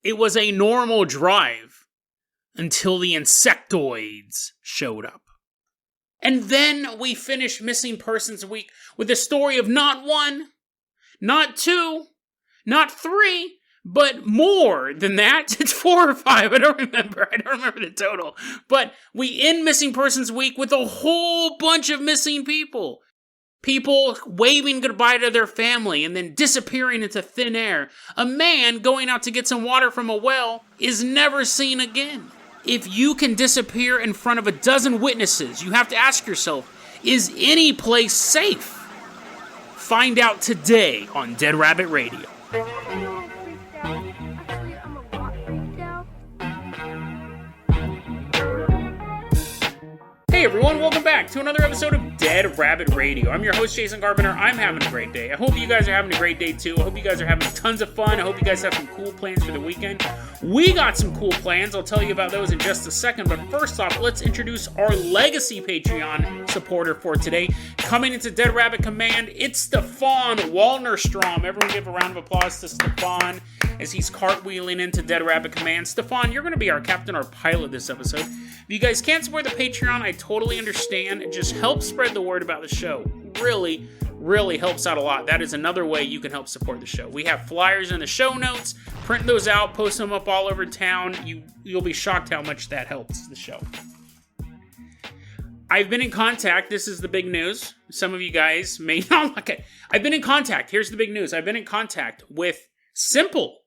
It was a normal drive until the insectoids showed up. And then we finished Missing Persons Week with a story of not one, not two, not three, but more than that. It's 4 or 5. I don't remember the total. But we end Missing Persons Week with a whole bunch of missing people. People waving goodbye to their family and then disappearing into thin air. A man going out to get some water from a well is never seen again. If you can disappear in front of a dozen witnesses, you have to ask yourself, is any place safe? Find out today on Dead Rabbit Radio. Hey everyone, welcome back to another episode of Dead Rabbit Radio. I'm your host, Jason Carpenter. I'm having a great day. I hope you guys are having a great day too. I hope you guys are having tons of fun. I hope you guys have some cool plans for the weekend. We got some cool plans. I'll tell you about those in just a second. But first off, let's introduce our legacy Patreon supporter for today. Coming into Dead Rabbit Command, it's Stefan Walnerstrom. Everyone give a round of applause to Stefan as he's cartwheeling into Dead Rabbit Command. Stefan, you're going to be our captain, our pilot this episode. If you guys can't support the Patreon, I totally understand. It just helps spread the word about the show. Really helps out a lot. That is another way you can help support the show. We have flyers in the show notes. Print those out, post them up all over town. You'll be shocked how much that helps the show. I've been in contact. This is the big news. Some of you guys may not like it. I've been in contact. Here's the big news. I've been in contact with Simple,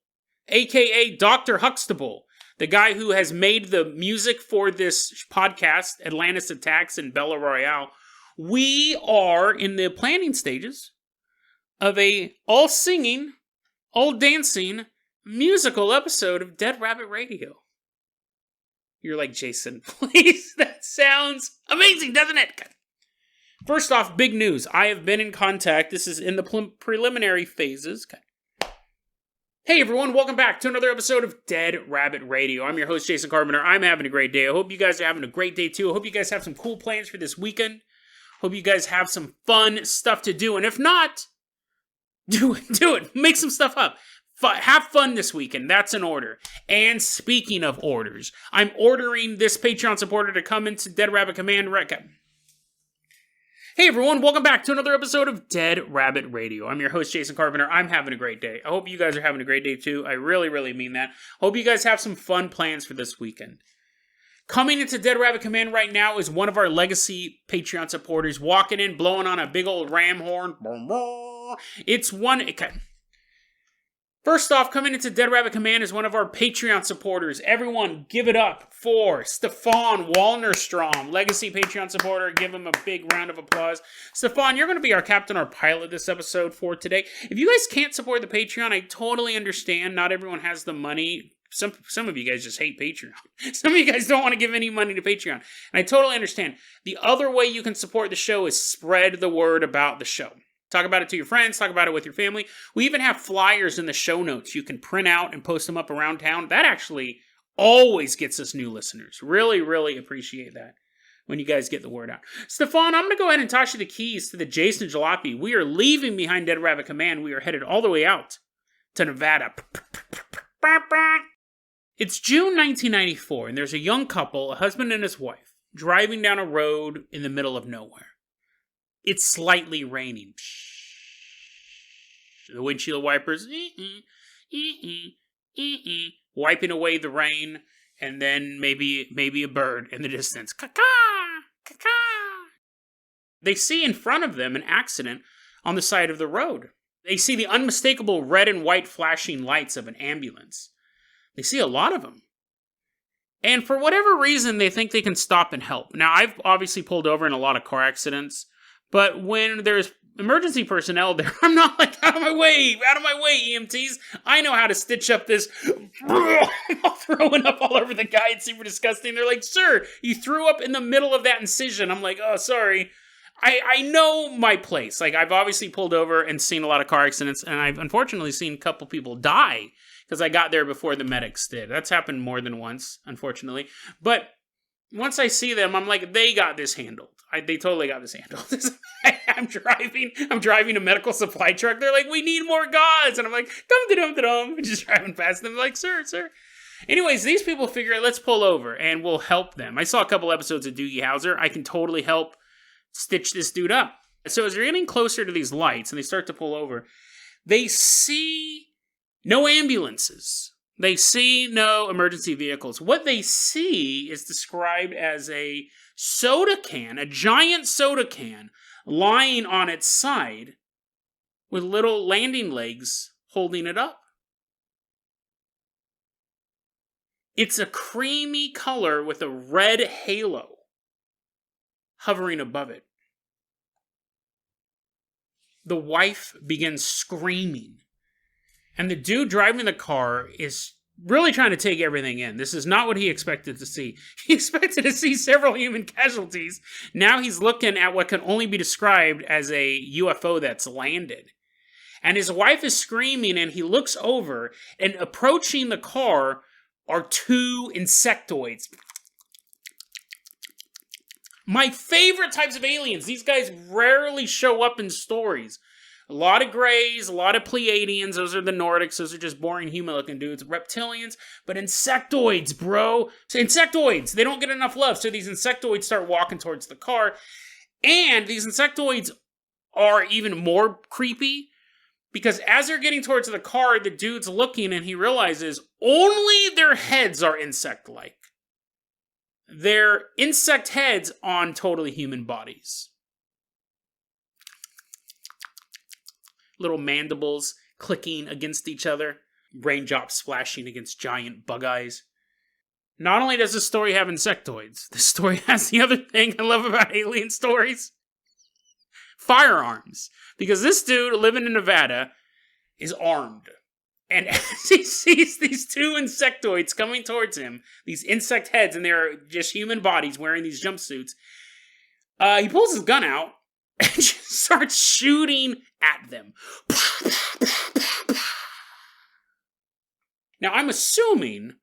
a.k.a. Dr. Huxtable, the guy who has made the music for this podcast, Atlantis Attacks and Bella Royale. We are in the planning stages of a all-singing, all-dancing musical episode of Dead Rabbit Radio. You're like, Jason, please, that sounds amazing, doesn't it? First off, big news. I have been in contact. This is in the preliminary phases. Hey everyone, welcome back to another episode of Dead Rabbit Radio. I'm your host, Jason Carpenter. I'm having a great day. I hope you guys are having a great day too. I hope you guys have some cool plans for this weekend. Hope you guys have some fun stuff to do. And if not, do it. Make some stuff up. Have fun this weekend. That's an order. And speaking of orders, I'm ordering this Patreon supporter to come into Dead Rabbit Command. Hey everyone, welcome back to another episode of Dead Rabbit Radio. I'm your host, Jason Carpenter. I'm having a great day. I hope you guys are having a great day too. I really mean that. Hope you guys have some fun plans for this weekend. Coming into Dead Rabbit Command right now is one of our legacy Patreon supporters, walking in, blowing on a big old ram horn. It's one... First off, coming into Dead Rabbit Command is one of our Patreon supporters. Everyone, give it up for Stefan Walnerstrom, legacy Patreon supporter. Give him a big round of applause. Stefan, you're going to be our captain, our pilot this episode for today. If you guys can't support the Patreon, I totally understand. Not everyone has the money. Some of you guys just hate Patreon. Some of you guys don't want to give any money to Patreon. And I totally understand. The other way you can support the show is spread the word about the show. Talk about it to your friends. Talk about it with your family. We even have flyers in the show notes. You can print out and post them up around town. That actually always gets us new listeners. Really appreciate that when you guys get the word out. Stefan, I'm going to go ahead and toss you the keys to the Jason Jalopy. We are leaving behind Dead Rabbit Command. We are headed all the way out to Nevada. It's June 1994, and there's a young couple, a husband and his wife, driving down a road in the middle of nowhere. It's slightly raining. The windshield wipers wiping away the rain, and then maybe a bird in the distance. Caw-caw! Caw-caw! They see in front of them an accident on the side of the road. They see the unmistakable red and white flashing lights of an ambulance. They see a lot of them. And for whatever reason, they think they can stop and help. Now, I've obviously pulled over in a lot of car accidents. But when there's emergency personnel there, I'm not like, out of my way, EMTs. I know how to stitch up this, throwing up all over the guy. It's super disgusting. They're like, sir, you threw up in the middle of that incision. I'm like, oh, sorry. I know my place. Like, I've obviously pulled over and seen a lot of car accidents, and I've unfortunately seen a couple people die because I got there before the medics did. That's happened more than once, unfortunately. But once I see them, I'm like, they got this handled. They totally got this handled. I'm driving a medical supply truck. They're like, we need more gauze. And I'm like, dum-de-dum-de-dum. Just driving past them like, sir. Anyways, these people figure, let's pull over and we'll help them. I saw a couple episodes of Doogie Howser. I can totally help stitch this dude up. So as they're getting closer to these lights and they start to pull over, they see no ambulances. They see no emergency vehicles. What they see is described as a soda can, a giant soda can, lying on its side with little landing legs holding it up. It's a creamy color with a red halo hovering above it. The wife begins screaming. And the dude driving the car is really trying to take everything in. This is not what he expected to see. He expected to see several human casualties. Now he's looking at what can only be described as a UFO that's landed. And his wife is screaming, and he looks over, and approaching the car are two insectoids. My favorite types of aliens. These guys rarely show up in stories. A lot of Greys, a lot of Pleiadians. Those are the Nordics. Those are just boring human-looking dudes. Reptilians, but insectoids, bro. So insectoids, they don't get enough love. So these insectoids start walking towards the car. And these insectoids are even more creepy because as they're getting towards the car, the dude's looking and he realizes only their heads are insect-like. They're insect heads on totally human bodies. Little mandibles clicking against each other, raindrops splashing against giant bug eyes. Not only does this story have insectoids, this story has the other thing I love about alien stories. Firearms. Because this dude living in Nevada is armed. And as he sees these two insectoids coming towards him, these insect heads, and they're just human bodies wearing these jumpsuits, he pulls his gun out and just starts shooting at them. Now, I'm assuming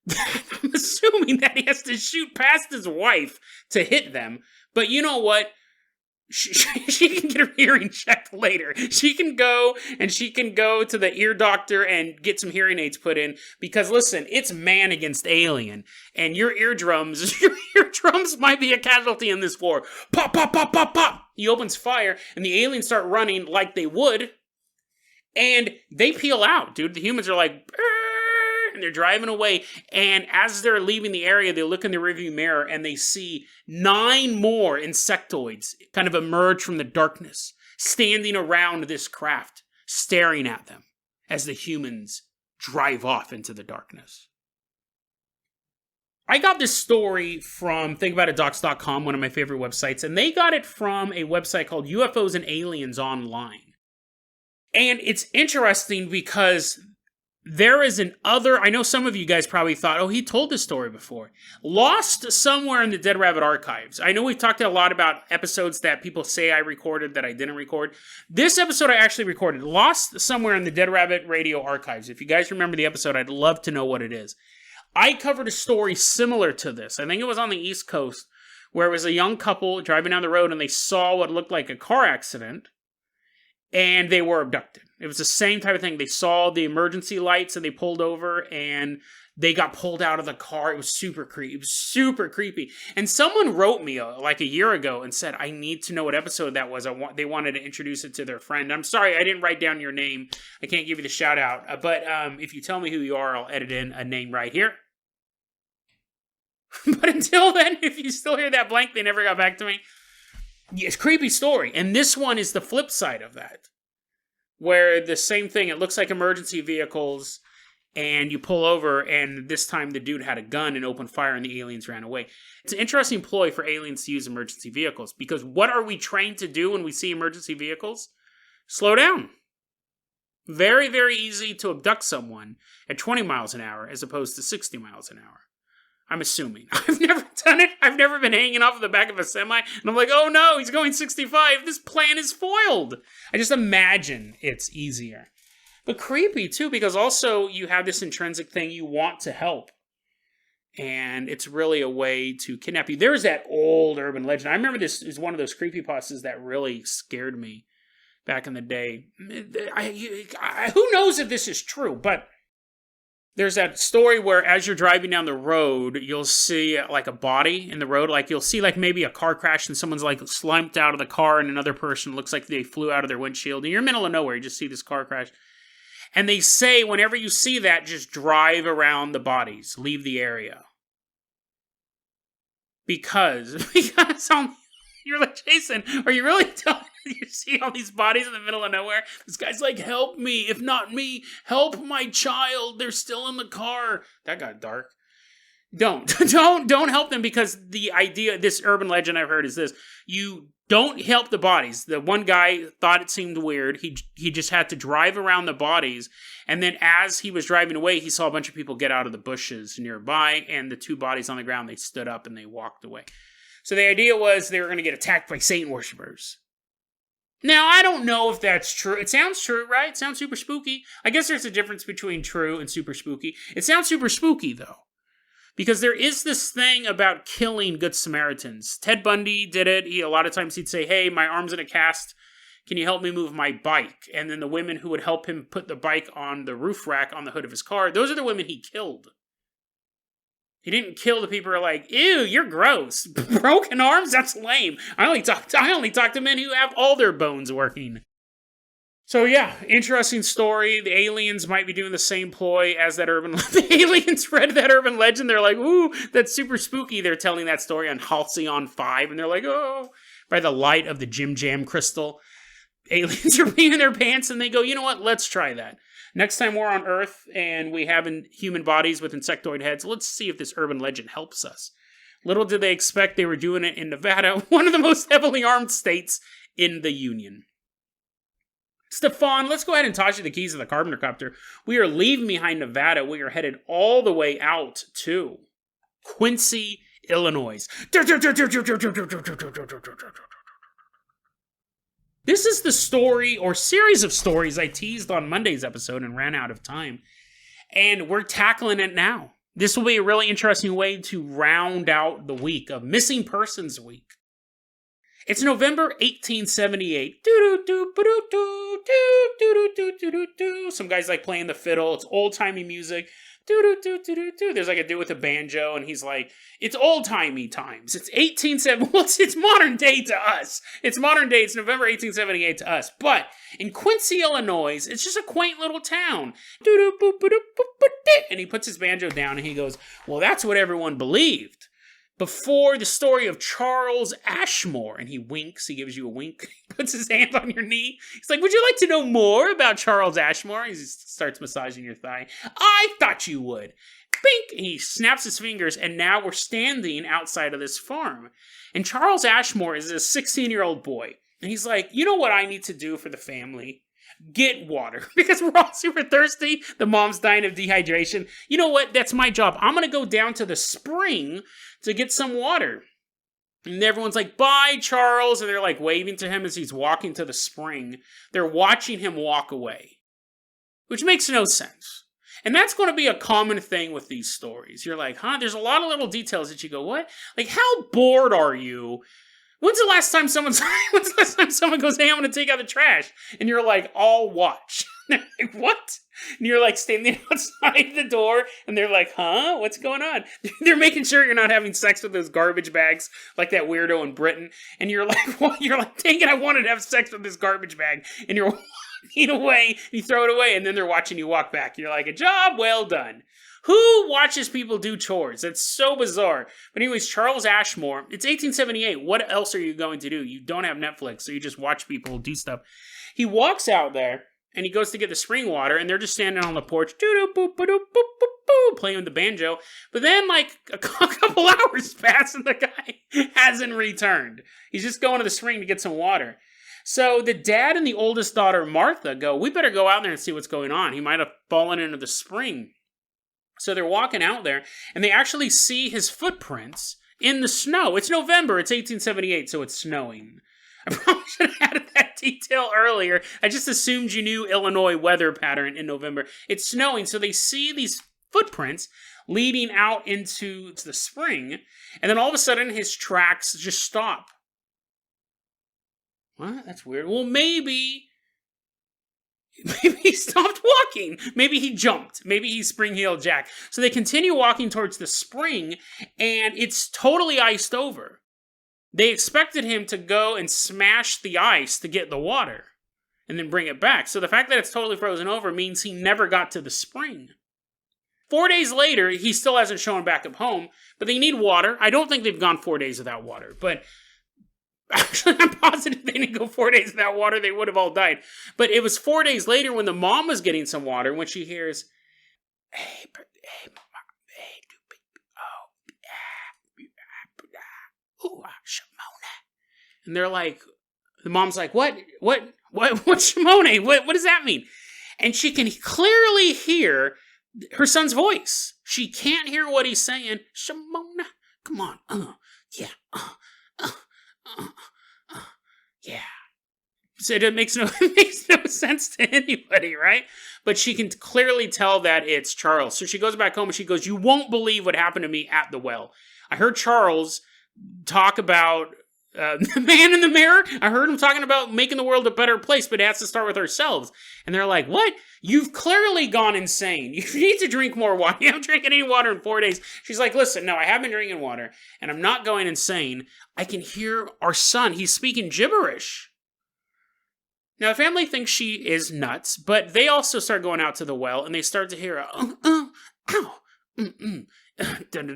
that he has to shoot past his wife to hit them, but you know what? She can get her hearing checked later. She can go to the ear doctor and get some hearing aids put in because listen, it's man against alien, and your eardrums might be a casualty in this war. Pop, pop, pop, pop, pop. He opens fire, and the aliens start running like they would, and they peel out, dude. The humans are like, and they're driving away, and as they're leaving the area, they look in the rearview mirror, and they see 9 more insectoids kind of emerge from the darkness, standing around this craft, staring at them as the humans drive off into the darkness. I got this story from ThinkAboutItDocs.com, one of my favorite websites, and they got it from a website called UFOs and Aliens Online. And it's interesting because there is I know some of you guys probably thought, oh, he told this story before. Lost somewhere in the Dead Rabbit archives. I know we've talked a lot about episodes that people say I recorded that I didn't record. This episode I actually recorded. Lost somewhere in the Dead Rabbit radio archives. If you guys remember the episode, I'd love to know what it is. I covered a story similar to this. I think it was on the East Coast, where it was a young couple driving down the road and they saw what looked like a car accident, and they were abducted. It was the same type of thing. They saw the emergency lights and they pulled over and they got pulled out of the car. It was super creepy. It was super creepy. And someone wrote me like a year ago and said, I need to know what episode that was. They wanted to introduce it to their friend. I'm sorry, I didn't write down your name. I can't give you the shout out. But if you tell me who you are, I'll edit in a name right here. But until then, if you still hear that blank, they never got back to me. It's a creepy story. And this one is the flip side of that. Where the same thing, it looks like emergency vehicles, and you pull over, and this time the dude had a gun and opened fire, and the aliens ran away. It's an interesting ploy for aliens to use emergency vehicles, because what are we trained to do when we see emergency vehicles? Slow down. Very, very easy to abduct someone at 20 miles an hour as opposed to 60 miles an hour. I'm assuming. I've never done it. I've never been hanging off the back of a semi, and I'm like, oh no, he's going 65. This plan is foiled. I just imagine it's easier. But creepy, too, because also you have this intrinsic thing you want to help. and it's really a way to kidnap you. There's that old urban legend. I remember this is one of those creepypastas that really scared me back in the day. Who knows if this is true, but there's that story where as you're driving down the road, you'll see like a body in the road. Like you'll see like maybe a car crash and someone's like slumped out of the car and another person looks like they flew out of their windshield. And you're in the middle of nowhere. You just see this car crash. And they say whenever you see that, just drive around the bodies. Leave the area. Because you're like, Jason, are you really telling me you see all these bodies in the middle of nowhere? This guy's like, help me. If not me, help my child. They're still in the car. That got dark. Don't help them, because the idea, this urban legend I've heard is this. You don't help the bodies. The one guy thought it seemed weird. He just had to drive around the bodies. And then as he was driving away, he saw a bunch of people get out of the bushes nearby. And the two bodies on the ground, they stood up and they walked away. So the idea was they were going to get attacked by Satan worshipers. Now, I don't know if that's true. It sounds true, right? It sounds super spooky. I guess there's a difference between true and super spooky. It sounds super spooky, though. Because there is this thing about killing Good Samaritans. Ted Bundy did it. A lot of times he'd say, hey, my arm's in a cast. Can you help me move my bike? And then the women who would help him put the bike on the roof rack on the hood of his car, those are the women he killed. He didn't kill the people who are like, ew, you're gross. Broken arms? That's lame. I only talk to men who have all their bones working. So yeah, interesting story. The aliens might be doing the same ploy as that urban legend. The aliens read that urban legend. They're like, ooh, that's super spooky. They're telling that story on Halcyon 5. And they're like, oh, by the light of the Jim Jam crystal. Aliens are peeing their pants and they go, you know what? Let's try that. Next time we're on Earth and we have human bodies with insectoid heads, let's see if this urban legend helps us. Little did they expect they were doing it in Nevada, one of the most heavily armed states in the Union. Stefan, let's go ahead and toss you the keys of the Carpenter copter. We are leaving behind Nevada. We are headed all the way out to Quincy, Illinois. This is the story or series of stories I teased on Monday's episode and ran out of time. And we're tackling it now. This will be a really interesting way to round out the week of Missing Persons Week. It's November 1878. Some guy's like playing the fiddle. It's old-timey music. There's like a dude with a banjo, and he's like, it's old-timey times. It's 1870. Well, it's modern day to us. It's modern day. It's November 1878 to us. But in Quincy, Illinois, it's just a quaint little town. And he puts his banjo down, and he goes, well, that's what everyone believed. Before the story of Charles Ashmore, and he winks, he gives you a wink, he puts his hand on your knee. He's like, would you like to know more about Charles Ashmore? He starts massaging your thigh. I thought you would. Bink! And he snaps his fingers, and now we're standing outside of this farm. And Charles Ashmore is a 16-year-old boy. And he's like, you know what I need to do for the family? Get water. Because we're all super thirsty. The mom's dying of dehydration. You know what? That's my job. I'm going to go down to the spring to get some water. And everyone's like, bye, Charles. And they're like waving to him as he's walking to the spring. They're watching him walk away. Which makes no sense. And that's going to be a common thing with these stories. You're like, huh? There's a lot of little details that you go, what? Like, how bored are you? When's the last time someone goes, hey, I'm going to take out the trash? And you're like, I'll watch. They're like, what? And you're like standing outside the door, and they're like, huh? What's going on? They're making sure you're not having sex with those garbage bags like that weirdo in Britain. And you're like, well, you're like, dang it, I wanted to have sex with this garbage bag. And you're walking away, you throw it away, and then they're watching you walk back. You're like, a job well done. Who watches people do chores? That's so bizarre. But anyways, Charles Ashmore, it's 1878. What else are you going to do? You don't have Netflix, so you just watch people do stuff. He walks out there, and he goes to get the spring water, and they're just standing on the porch, playing with the banjo. But then, like, a couple hours pass, and the guy hasn't returned. He's just going to the spring to get some water. So the dad and the oldest daughter, Martha, go, we better go out there and see what's going on. He might have fallen into the spring. So they're walking out there, and they actually see his footprints in the snow. It's November, it's 1878, so it's snowing. I probably should have added that detail earlier. I just assumed you knew Illinois weather pattern in November. It's snowing, so they see these footprints leading out into the spring, and then all of a sudden his tracks just stop. What? That's weird. Well, maybe he stopped walking. Maybe he jumped. Maybe he's spring-heeled Jack. So they continue walking towards the spring, and it's totally iced over. They expected him to go and smash the ice to get the water and then bring it back. So the fact that it's totally frozen over means he never got to the spring. 4 days later, he still hasn't shown back up home, but they need water. I don't think they've gone 4 days without water, but actually, I'm positive they didn't go 4 days without water. They would have all died. But it was 4 days later when the mom was getting some water, when she hears, hey, Shimona. And they're like, the mom's like, what's Shimona? What does that mean? And she can clearly hear her son's voice. She can't hear what he's saying. Shimona, come on. Yeah. Yeah. So it makes no sense to anybody, right? But she can clearly tell that it's Charles. So she goes back home and she goes, you won't believe what happened to me at the well. I heard Charles talk about the man in the mirror. I heard him talking about making the world a better place, but it has to start with ourselves. And they're like, what? You've clearly gone insane. You need to drink more water. You haven't drinking any water in 4 days. She's like, listen, no, I have been drinking water, and I'm not going insane. I can hear our son. He's speaking gibberish. Now, the family thinks she is nuts, but they also start going out to the well, and they start to hear, ow, I don't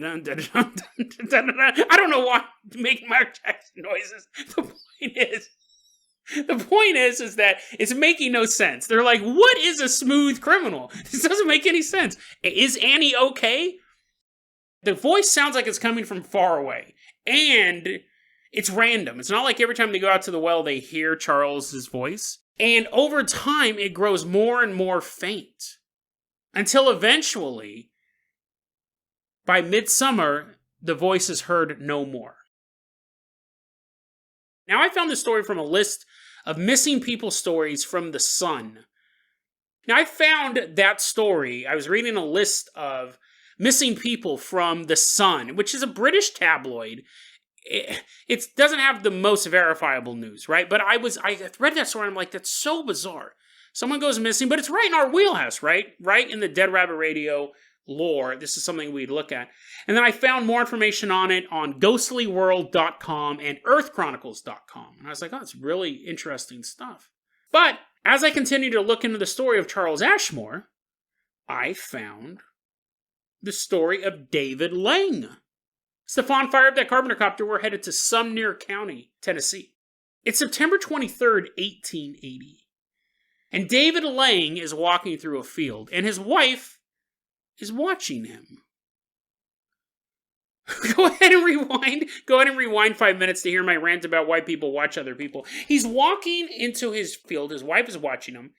know why I'm making Michael Jackson noises. The point is that it's making no sense. They're like, what is a smooth criminal? This doesn't make any sense. Is Annie okay? The voice sounds like it's coming from far away. And it's random. It's not like every time they go out to the well, they hear Charles's voice. And over time, it grows more and more faint. Until eventually, by midsummer, the voice is heard no more. Now, I found this story from a list of missing people stories from The Sun. Now, I found that story. I was reading a list of missing people from The Sun, which is a British tabloid. It doesn't have the most verifiable news, right? But I read that story and I'm like, that's so bizarre. Someone goes missing, but it's right in our wheelhouse, right? Right in the Dead Rabbit Radio lore. This is something we'd look at. And then I found more information on it on ghostlyworld.com and earthchronicles.com. And I was like, oh, it's really interesting stuff. But as I continued to look into the story of Charles Ashmore, I found the story of David Lang. Stefan fired up that Carpenter copter. We're headed to Sumner County, Tennessee. It's September 23rd, 1880. And David Lang is walking through a field, and his wife is watching him. Go ahead and rewind 5 minutes to hear my rant about why people watch other people. He's walking into his field. His wife is watching him.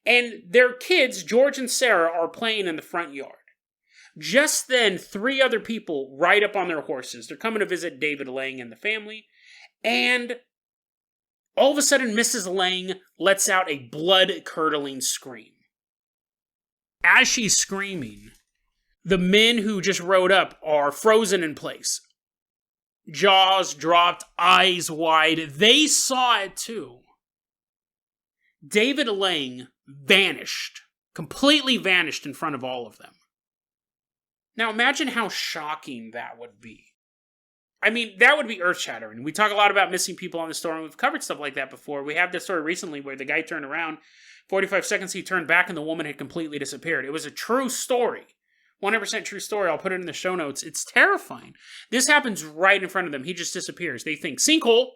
And their kids, George and Sarah, are playing in the front yard. Just then, 3 other people ride up on their horses. They're coming to visit David Lang and the family. And all of a sudden, Mrs. Lang lets out a blood-curdling scream. As she's screaming, the men who just rode up are frozen in place. Jaws dropped, eyes wide. They saw it too. David Lang vanished, completely vanished in front of all of them. Now imagine how shocking that would be. I mean, that would be earth-shattering. We talk a lot about missing people on the story, and we've covered stuff like that before. We have this story recently where the guy turned around, 45 seconds he turned back, and the woman had completely disappeared. It was a true story. 100% true story. I'll put it in the show notes. It's terrifying. This happens right in front of them. He just disappears. They think, sinkhole.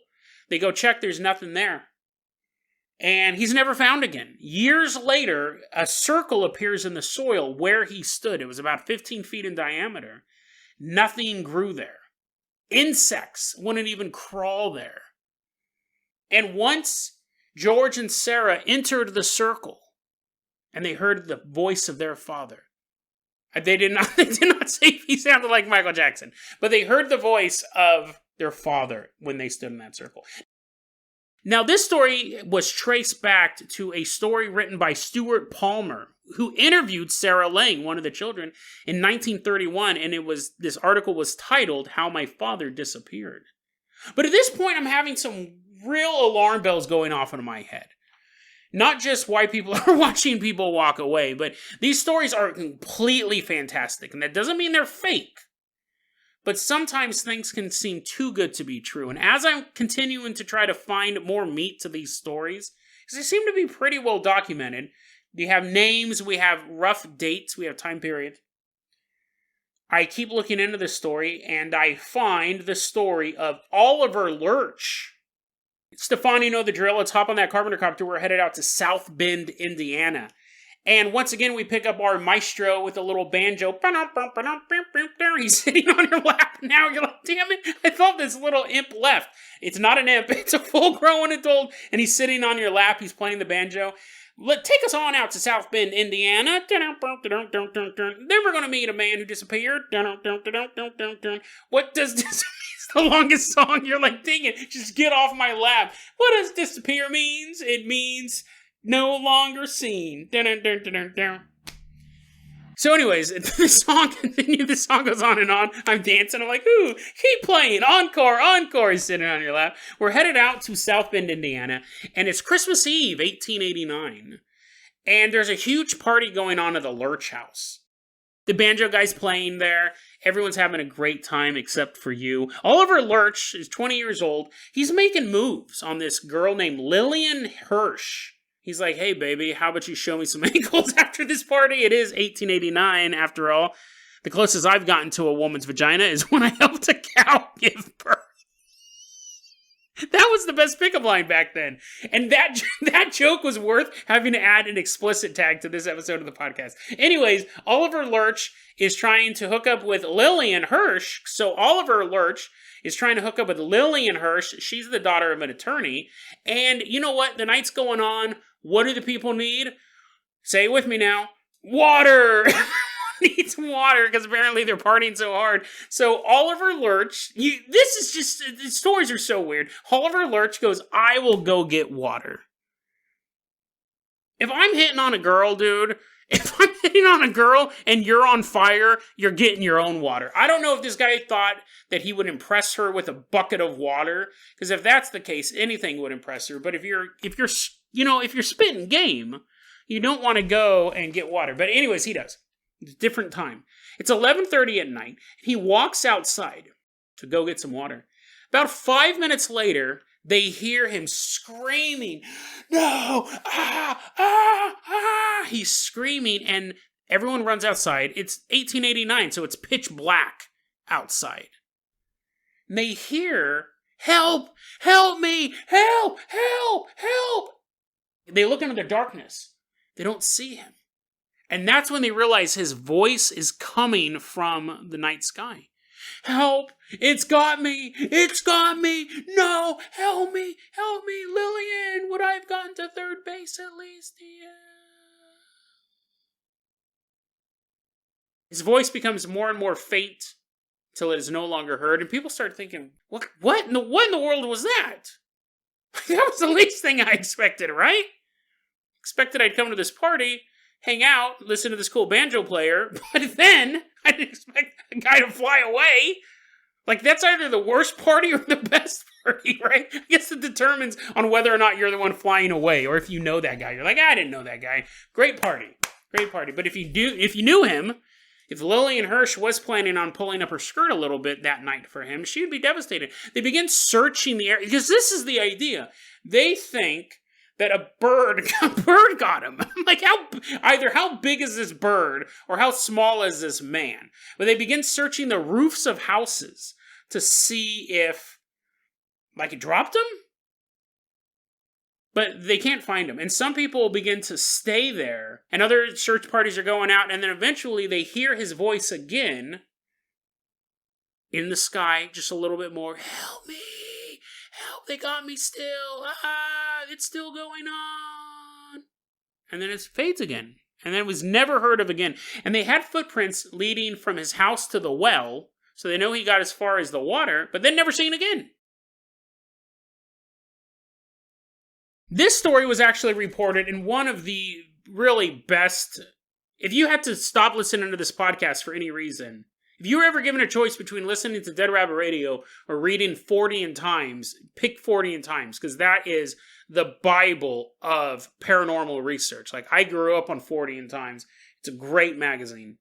They go check. There's nothing there. And he's never found again. Years later, a circle appears in the soil where he stood. It was about 15 feet in diameter. Nothing grew there. Insects wouldn't even crawl there. And once George and Sarah entered the circle, and they heard the voice of their father. They did not say he sounded like Michael Jackson, but they heard the voice of their father when they stood in that circle. Now, this story was traced back to a story written by Stewart Palmer, who interviewed Sarah Lang, one of the children, in 1931, and this article was titled, How My Father Disappeared. But at this point, I'm having some real alarm bells going off in my head. Not just why people are watching people walk away, but these stories are completely fantastic, and that doesn't mean they're fake. But sometimes things can seem too good to be true, and as I'm continuing to try to find more meat to these stories, because they seem to be pretty well documented, we have names, we have rough dates, we have time periods. I keep looking into this story, and I find the story of Oliver Lurch. Stefan, you know the drill. Let's hop on that Carpenter copter. We're headed out to South Bend, Indiana. And once again, we pick up our maestro with a little banjo. He's sitting on your lap now. You're like, damn it, I thought this little imp left. It's not an imp. It's a full-grown adult, and he's sitting on your lap. He's playing the banjo. Take us on out to South Bend, Indiana. Then we're going to meet a man who disappeared. What does this... It's the longest song. You're like, dang it, just get off my lap. What does disappear means? It means no longer seen. So anyways, the song continues. The song goes on and on. I'm dancing. I'm like, ooh, keep playing. Encore, encore. He's sitting on your lap. We're headed out to South Bend, Indiana, and it's Christmas Eve, 1889. And there's a huge party going on at the Lurch house. The banjo guy's playing there. Everyone's having a great time except for you. Oliver Lurch is 20 years old. He's making moves on this girl named Lillian Hirsch. He's like, hey, baby, how about you show me some ankles after this party? It is 1889, after all. The closest I've gotten to a woman's vagina is when I helped a cow give birth. That was the best pickup line back then. And that joke was worth having to add an explicit tag to this episode of the podcast. Anyways, Oliver Lurch is trying to hook up with Lillian Hirsch. So Oliver Lurch is trying to hook up with Lillian Hirsch. She's the daughter of an attorney. And you know what? The night's going on. What do the people need? Say it with me now. Water! Needs water because apparently they're partying so hard. So Oliver Lurch, this is just, the stories are so weird. Oliver Lurch goes, I will go get water. If I'm hitting on a girl, dude, if I'm hitting on a girl and you're on fire, you're getting your own water. I don't know if this guy thought that he would impress her with a bucket of water, because if that's the case, anything would impress her. But if you're spitting game, you don't want to go and get water. But anyways, he does. It's a different time. It's 11:30 at night. He walks outside to go get some water. About 5 minutes later, they hear him screaming, no, ah, ah, ah. He's screaming, and everyone runs outside. It's 1889, so it's pitch black outside. And they hear, help, help me, help, help, help. They look into the darkness. They don't see him. And that's when they realize his voice is coming from the night sky. Help! It's got me! It's got me! No! Help me! Help me! Lillian! Would I have gotten to third base at least? Yeah. His voice becomes more and more faint till it is no longer heard, and people start thinking, what in the world was that? That was the least thing I expected, right? Expected I'd come to this party, hang out, listen to this cool banjo player, but then I didn't expect a guy to fly away. Like, that's either the worst party or the best party, right? I guess it determines on whether or not you're the one flying away, or if you know that guy. You're like, I didn't know that guy. Great party. Great party. But if you knew him, if Lillian Hirsch was planning on pulling up her skirt a little bit that night for him, she would be devastated. They begin searching the area, because this is the idea. They think that a bird got him. Like, how big is this bird, or how small is this man? But they begin searching the roofs of houses to see if, like, it dropped him? But they can't find him. And some people begin to stay there, and other search parties are going out, and then eventually they hear his voice again in the sky, just a little bit more. Help me! Help, they got me still. It's still going on. And then it fades again. And then it was never heard of again. And they had footprints leading from his house to the well, so they know he got as far as the water, but then never seen again. This story was actually reported in one of the really best... If you had to stop listening to this podcast for any reason, if you were ever given a choice between listening to Dead Rabbit Radio or reading 40 Times, pick 40 Times, because that is the Bible of paranormal research. Like, I grew up on 40 Times. It's a great magazine.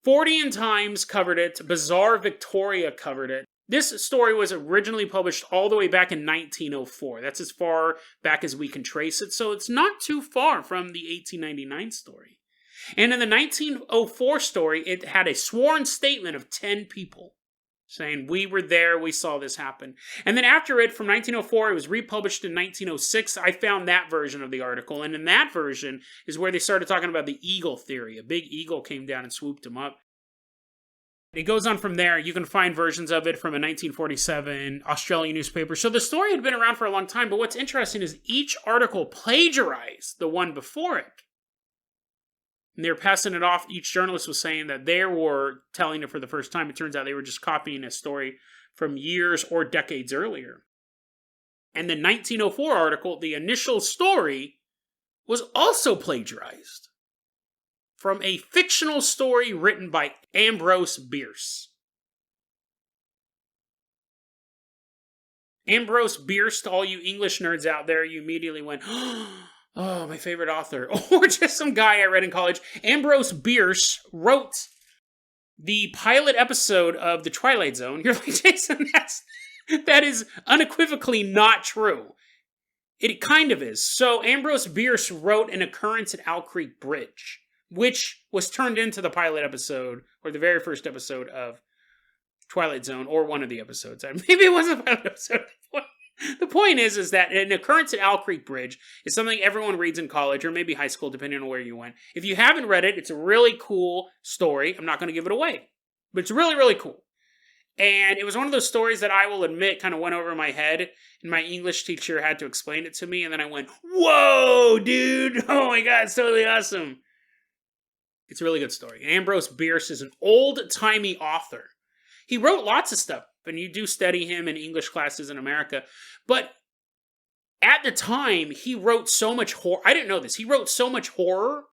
40 Times covered it. Bizarre Victoria covered it. This story was originally published all the way back in 1904. That's as far back as we can trace it, so it's not too far from the 1899 story. And in the 1904 story, it had a sworn statement of 10 people saying, we were there, we saw this happen. And then after it, from 1904, it was republished in 1906. I found that version of the article. And in that version is where they started talking about the eagle theory. A big eagle came down and swooped him up. It goes on from there. You can find versions of it from a 1947 Australian newspaper. So the story had been around for a long time. But what's interesting is each article plagiarized the one before it. And they were passing it off. Each journalist was saying that they were telling it for the first time. It turns out they were just copying a story from years or decades earlier. And the 1904 article, the initial story, was also plagiarized from a fictional story written by Ambrose Bierce. Ambrose Bierce, to all you English nerds out there, you immediately went, oh, my favorite author. Or just some guy I read in college. Ambrose Bierce wrote the pilot episode of The Twilight Zone. You're like, Jason, that is unequivocally not true. It kind of is. So Ambrose Bierce wrote an occurrence at Owl Creek Bridge, which was turned into the pilot episode, or the very first episode of Twilight Zone, or one of the episodes. Maybe it wasn't a pilot episode. The point is that an occurrence at Owl Creek Bridge is something everyone reads in college, or maybe high school, depending on where you went. If you haven't read it, it's a really cool story. I'm not going to give it away, but it's really, really cool. And it was one of those stories that I will admit kind of went over my head, and my English teacher had to explain it to me, and then I went, whoa, dude! Oh my god, it's totally awesome! It's a really good story. Ambrose Bierce is an old-timey author. He wrote lots of stuff, and you do study him in English classes in America. But at the time, he wrote so much horror. I didn't know this. He wrote so much horror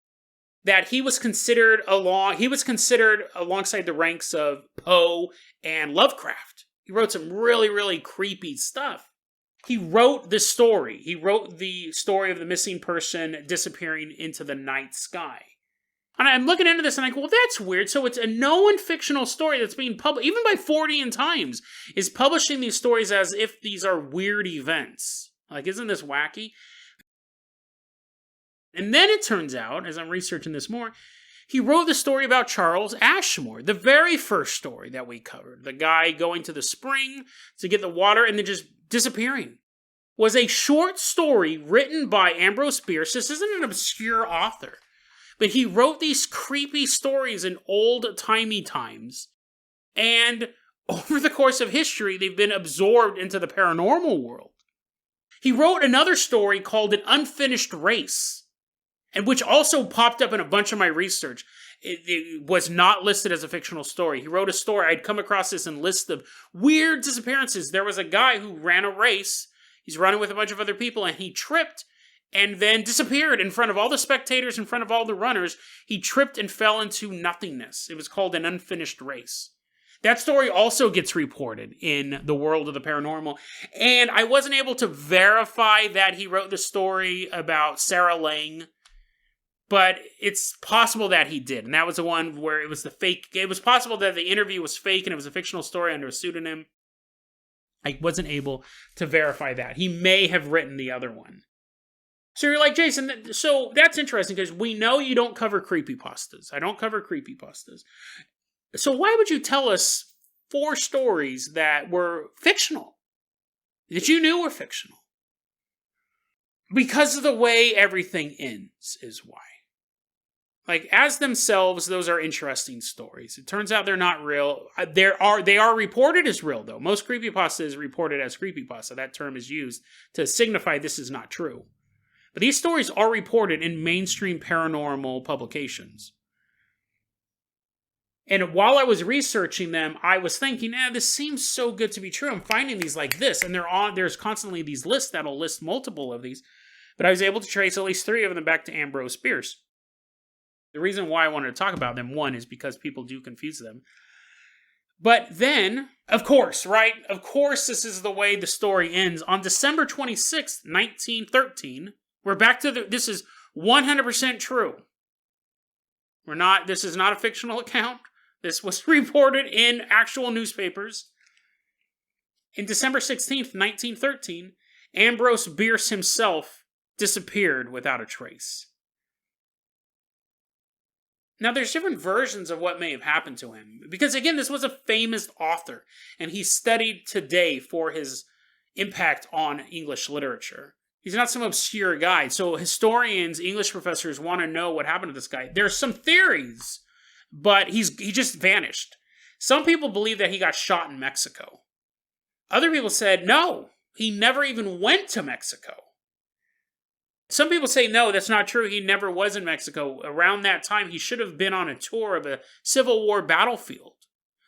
that he was considered alongside the ranks of Poe and Lovecraft. He wrote some really, really creepy stuff. He wrote the story. He wrote the story of the missing person disappearing into the night sky. And I'm looking into this and I go, well, that's weird. So it's a known fictional story that's being published, even by 40 Times, is publishing these stories as if these are weird events. Like, isn't this wacky? And then it turns out, as I'm researching this more, he wrote the story about Charles Ashmore, the very first story that we covered. The guy going to the spring to get the water and then just disappearing. Was a short story written by Ambrose Bierce. This isn't an obscure author. But he wrote these creepy stories in old-timey times. And over the course of history, they've been absorbed into the paranormal world. He wrote another story called An Unfinished Race, and which also popped up in a bunch of my research. It was not listed as a fictional story. He wrote a story. I'd come across this in list of weird disappearances. There was a guy who ran a race. He's running with a bunch of other people, and he tripped and then disappeared in front of all the spectators, in front of all the runners. He tripped and fell into nothingness. It was called An Unfinished Race. That story also gets reported in the world of the paranormal. And I wasn't able to verify that he wrote the story about Sarah Lang, but it's possible that he did. And that was the one where it was the fake. It was possible that the interview was fake and it was a fictional story under a pseudonym. I wasn't able to verify that. He may have written the other one. So you're like, Jason, so that's interesting because we know you don't cover creepypastas. I don't cover creepypastas. So why would you tell us 4 stories that were fictional? That you knew were fictional? Because of the way everything ends is why. Like, as themselves, those are interesting stories. It turns out they're not real. They are reported as real, though. Most creepypasta is reported as creepypasta. That term is used to signify this is not true. But these stories are reported in mainstream paranormal publications. And while I was researching them, I was thinking, this seems so good to be true. I'm finding these like this, and there's constantly these lists that'll list multiple of these. But I was able to trace at least 3 of them back to Ambrose Bierce. The reason why I wanted to talk about them, one, is because people do confuse them. But then, of course, right? Of course, this is the way the story ends. On December 26th, 1913, we're back to this is 100% true. This is not a fictional account. This was reported in actual newspapers. In December 16th, 1913, Ambrose Bierce himself disappeared without a trace. Now, there's different versions of what may have happened to him. Because, again, this was a famous author, and he's studied today for his impact on English literature. He's not some obscure guy. So historians, English professors want to know what happened to this guy. There's some theories, but he just vanished. Some people believe that he got shot in Mexico. Other people said, no, he never even went to Mexico. Some people say, no, that's not true. He never was in Mexico. Around that time, he should have been on a tour of a Civil War battlefield.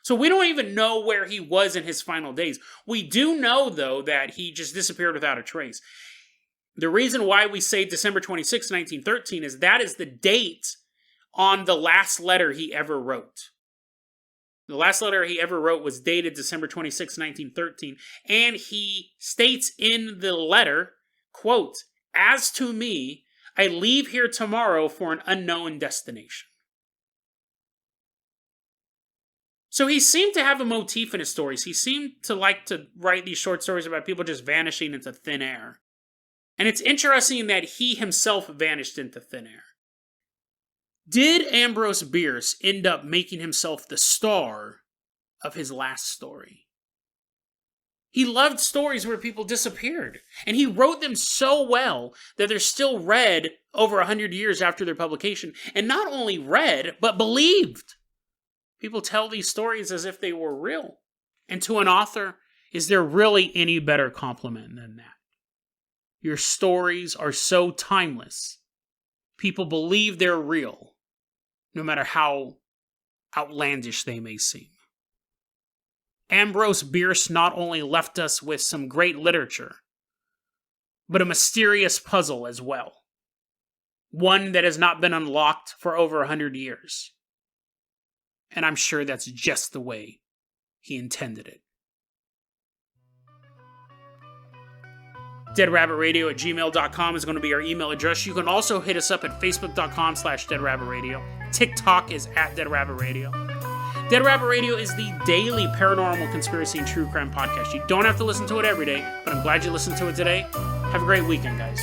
So we don't even know where he was in his final days. We do know, though, that he just disappeared without a trace. The reason why we say December 26, 1913 is that is the date on the last letter he ever wrote. The last letter he ever wrote was dated December 26, 1913, and he states in the letter, quote, "As to me, I leave here tomorrow for an unknown destination." So he seemed to have a motif in his stories. He seemed to like to write these short stories about people just vanishing into thin air. And it's interesting that he himself vanished into thin air. Did Ambrose Bierce end up making himself the star of his last story? He loved stories where people disappeared, and he wrote them so well that they're still read over 100 years after their publication, and not only read, but believed. People tell these stories as if they were real. And to an author, is there really any better compliment than that? Your stories are so timeless. People believe they're real, no matter how outlandish they may seem. Ambrose Bierce not only left us with some great literature, but a mysterious puzzle as well. One that has not been unlocked for over 100 years. And I'm sure that's just the way he intended it. DeadRabbitRadio@gmail.com is going to be our email address. You can also hit us up at Facebook.com/DeadRabbitRadio. TikTok is @DeadRabbitRadio. Dead Rabbit Radio is the daily paranormal conspiracy and true crime podcast. You don't have to listen to it every day, but I'm glad you listened to it today. Have a great weekend, guys.